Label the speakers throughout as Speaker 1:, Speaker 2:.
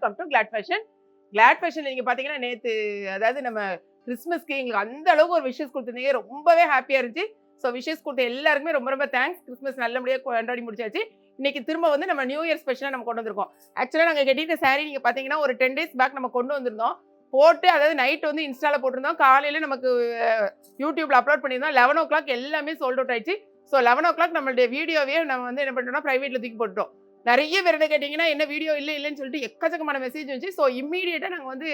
Speaker 1: Welcome to Glad Fashion. Glad ஃபேஷன்ல நீங்க பாத்தீங்கன்னா நேத்து அதாவது நம்ம கிறிஸ்மஸ்க்கு எங்களுக்கு அந்த அளவுக்கு ஒரு விஷஸ் கொடுத்துருந்தீங்க, ரொம்பவே ஹாப்பியா இருந்துச்சு. ஸோ விஷஸ் கொடுத்த எல்லாருக்குமே ரொம்ப ரொம்ப தேங்க்ஸ். கிறிஸ்மஸ் நல்லபடியாக கொண்டாடி முடிச்சாச்சு. இன்னைக்கு திரும்ப வந்து நம்ம நியூ இயர் ஸ்பெஷலாக நம்ம கொண்டு வந்திருக்கோம். ஆக்சுவலாக நாங்கள் கட்டிட்ட சாரீ நீங்கள் பார்த்தீங்கன்னா ஒரு 10 days பேக் நம்ம கொண்டு வந்திருந்தோம். போட்டு அதாவது நைட் வந்து இன்ஸ்டால போட்டிருந்தோம், காலையில் நமக்கு யூடியூப்ல அப்லோட் பண்ணியிருந்தோம். 11 o'clock எல்லாமே சோல்ட் அவுட் ஆயிடுச்சு. ஸோ 11 o'clock நம்மளுடைய வீடியோவே நம்ம வந்து என்ன பண்ணிட்டோம்னா ப்ரைவேட்ல தூக்கி போட்டுட்டோம். நிறைய பேர் என்ன கேட்டிங்கன்னா என்ன வீடியோ இல்லைன்னு சொல்லிட்டு எக்கச்சக்கமான மெசேஜ் வந்துச்சு. ஸோ இம்மீடியட்டாக நாங்கள் வந்து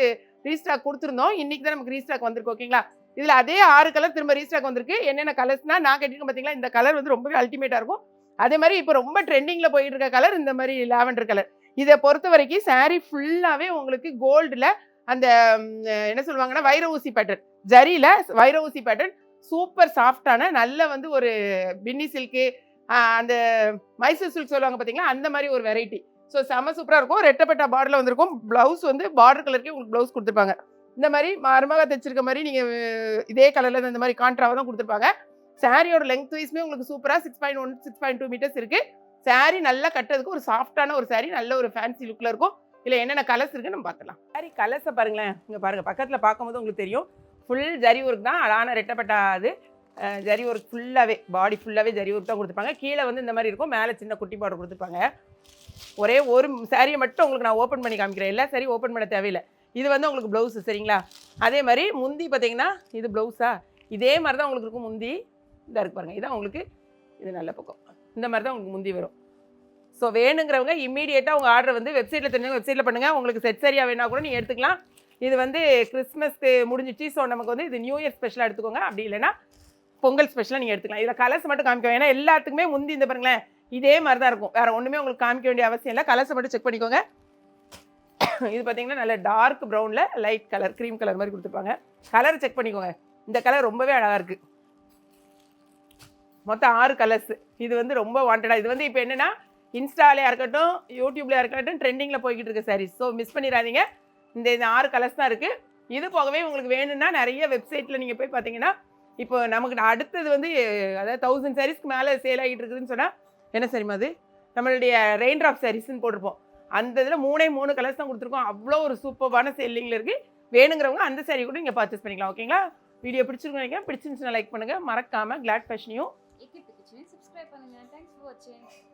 Speaker 1: ரீஸ்டாக் கொடுத்துருந்தோம். இன்னைக்கு தான் நமக்கு ரீஸ்டாக் வந்திருக்கு. ஓகேங்களா, இதில் அதே 6 கலர் திரும்ப ரீஸ்டாக் வந்திருக்கு. என்னென்ன கலர்ஸ்னா நான் கட்டிருக்கேன் பார்த்தீங்களா, இந்த கலர் வந்து ரொம்பவே அல்டிமேட்டாக இருக்கும். அதே மாதிரி இப்போ ரொம்ப ட்ரெண்டிங்கில் போயிட்டு இருக்க கலர் இந்த மாதிரி லாவெண்டர் கலர். இதை பொறுத்த வரைக்கும் சாரீ ஃபுல்லாகவே உங்களுக்கு கோல்டில் அந்த என்ன சொல்லுவாங்கன்னா வைர ஊசி பேட்டர்ன், ஜரியில் வைர ஊசி பேட்டர்ன், சூப்பர் சாஃப்டான நல்ல வந்து ஒரு பின்னி சில்க்கு, அந்த மைசூர் சில்க் சொல்லுவாங்க பார்த்தீங்களா, அந்த மாதிரி ஒரு வெரைட்டி. ஸோ செம சூப்பராக இருக்கும். ரெட்டப்பட்டா பார்டரில் வந்திருக்கும். ப்ளவுஸ் வந்து பார்டர் கலருக்கே உங்களுக்கு ப்ளவுஸ் கொடுத்துருப்பாங்க. இந்த மாதிரி மருமக தைச்சிருக்க மாதிரி நீங்கள் இதே கலரில் இந்த மாதிரி கான்ட்ராவாக தான் கொடுத்துருப்பாங்க. சாரியோட லெங்த் வைஸ்மே உங்களுக்கு சூப்பராக 6.1 6.2 மீட்டர்ஸ் இருக்குது. சாரி நல்லா கட்டுறதுக்கு ஒரு சாஃப்டான ஒரு சாரி, நல்ல ஒரு ஃபேன்சி லுக்கில் இருக்கும். இல்லை என்னென்ன கலர்ஸ் இருக்குன்னு நம்ம பார்த்துலாம். சாரி கலர்ஸை பாருங்களேன், இங்கே பாருங்கள், பக்கத்தில் பார்க்கும்போது உங்களுக்கு தெரியும். ஃபுல் ஜரி ஒர்க் தான், அழகான ரெட்டப்பட்டா அது ஜரி ஒர்க் ஃபுல்லாகவே, பாடி ஃபுல்லாகவே ஜரி ஒர்க் தான் கொடுத்துருப்பாங்க. கீழே வந்து இந்த மாதிரி இருக்கும், மேலே சின்ன குட்டி பார்டர் கொடுத்துருப்பாங்க. ஒரே ஒரு சாரியை மட்டும் உங்களுக்கு நான் ஓப்பன் பண்ணி காமிக்கிறேன். எல்லா சாரியும் ஓப்பன் பண்ண தேவையில்லை. இது வந்து உங்களுக்கு ப்ளவுஸு, சரிங்களா. அதே மாதிரி முந்தி பார்த்தீங்கன்னா இது ப்ளவுஸா, இதே மாதிரி தான் உங்களுக்கு இருக்கும் முந்தி. இதாக இருக்கு பாருங்கள், இதான் உங்களுக்கு இது நல்ல பக்கம். இந்த மாதிரி தான் உங்களுக்கு முந்தி வரும். ஸோ வேணுங்கிறவங்க இம்மீடியட்டாக உங்கள் ஆர்டர் வந்து வெப்சைட்டில் தெரிஞ்சவங்க வெப்சைட்டில் பண்ணுங்கள். உங்களுக்கு செட் சரியாக வேணா கூட நீங்கள் எடுத்துக்கலாம். இது வந்து கிறிஸ்மஸ்க்கு முடிஞ்சிச்சு. ஸோ நமக்கு வந்து இது நியூ இயர் ஸ்பெஷலாக எடுத்துக்கோங்க. அப்படி இல்லைன்னா பொங்கல் ஸ்பெஷலாக நீங்கள் எடுத்துக்கலாம். இதில் கலர்ஸ் மட்டும் காமிக்க, ஏன்னா எல்லாத்துக்குமே முந்தி இந்த பாருங்களேன் இதே மாதிரி தான் இருக்கும். வேறு ஒன்றுமே உங்களுக்கு காமிக்க வேண்டிய அவசியம் இல்லை. கலர்ஸை மட்டும் செக் பண்ணிக்கோங்க. இது பார்த்தீங்கன்னா நல்ல டார்க் ப்ரௌனில் லைட் கலர் க்ரீம் கலர் மாதிரி கொடுத்துருப்பாங்க. கலர் செக் பண்ணிக்கோங்க. இந்த கலர் ரொம்பவே அழகாக இருக்குது. மொத்தம் 6 கலர்ஸ். இது வந்து ரொம்ப வாண்டடாக. இது வந்து இப்போ என்னென்னா இன்ஸ்டாலையாக இருக்கட்டும், யூடியூப்லையாக இருக்கட்டும், ட்ரெண்டிங்கில் போய்கிட்டு இருக்க சாரீஸ். ஸோ மிஸ் பண்ணிடாதீங்க. இந்த 6 கலர்ஸ் தான் இருக்குது. இது போகவே உங்களுக்கு வேணும்னா நிறைய வெப்சைட்டில் நீங்கள் போய் பார்த்தீங்கன்னா, இப்போ நமக்கு அடுத்தது வந்து அதாவது 1000 சாரீஸ்க்கு மேலே சேல் ஆகிட்டு இருக்குதுன்னு சொன்னால் என்ன சரிமா, அது நம்மளுடைய ரெயின் ட்ராப் சாரீஸ்ன்னு போட்டிருப்போம். அந்த இதில் 3 கலர்ஸ் தான் கொடுத்துருக்கோம். அவ்வளோ ஒரு சூப்பரான செல்லிங்கில் இருக்குது. வேணுங்கிறவங்க அந்த சாரீ கூட நீங்கள் பர்ச்சேஸ் பண்ணிக்கலாம். ஓகேங்களா, வீடியோ பிடிச்சிருக்கோம் நினைக்கிறேன். பிடிச்சிருந்துச்சுன்னா லைக் பண்ணுங்கள். மறக்காமல் கிளாட் ஃபேஷனையும்
Speaker 2: சப்ஸ்கிரைப் பண்ணுங்கள். தேங்க்ஸ் ஃபார் வாட்சிங்.